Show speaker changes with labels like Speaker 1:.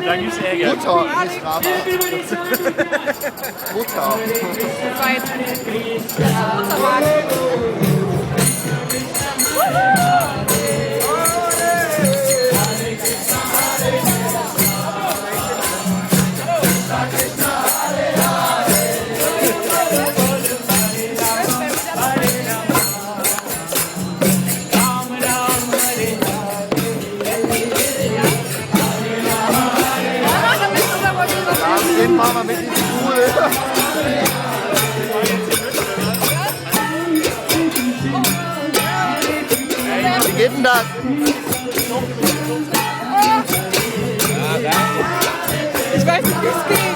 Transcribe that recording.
Speaker 1: Da gibt's Ärger.
Speaker 2: Mutter, nicht Rama. Mutter. Den machen wir mit in die Schule. Wie geht denn das?
Speaker 3: Ich weiß nicht, wie es geht.